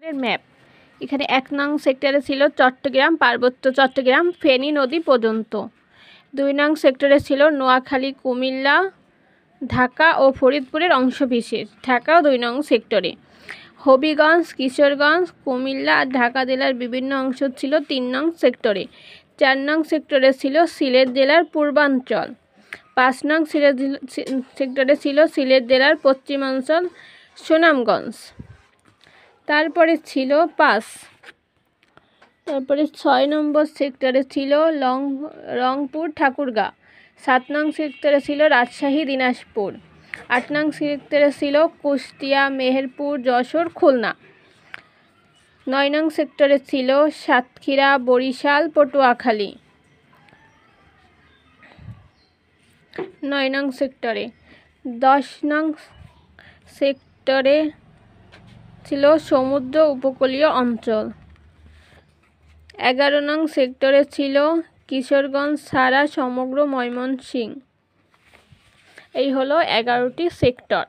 এর ম্যাপ। এখানে 1 নং সেক্টরে ছিল চট্টগ্রাম, পার্বত্য চট্টগ্রাম, ফেনী নদী পর্যন্ত। 2 নং সেক্টরে ছিল নোয়াখালী, কুমিল্লা, ঢাকা ও ফরিদপুরের অংশবিশেষ। ঢাকাও 2 নং সেক্টরে। হবিগঞ্জ, কিশোরগঞ্জ, কুমিল্লা আর ঢাকা জেলার বিভিন্ন অংশ ছিল 3 নং সেক্টরে। 4 নং সেক্টরে ছিল সিলেট জেলার পূর্বাঞ্চল। 5 নং সেক্টরে ছিল সিলেট জেলার পশ্চিমাঞ্চল, সুনামগঞ্জ। তারপরে ছিল 6 নম্বর সেক্টরে ছিল রংপুর, ঠাকুরগাঁ। 7 নং সেক্টরে ছিল রাজশাহী, দিনাজপুর। 8 নং সেক্টরে ছিল কুষ্টিয়া, মেহেরপুর, যশোর, খুলনা। 9 নং সেক্টরে ছিল সাতক্ষীরা, বরিশাল, পটুয়াখালী। 9 নং সেক্টরে 10 নং সেক্টরে ছিল সমুদ্র উপকূলীয় অঞ্চল। 11 নং সেক্টরে ছিল কিশোরগঞ্জ ছাড়া সমগ্র ময়মনসিংহ। এই হলো 11টি সেক্টর।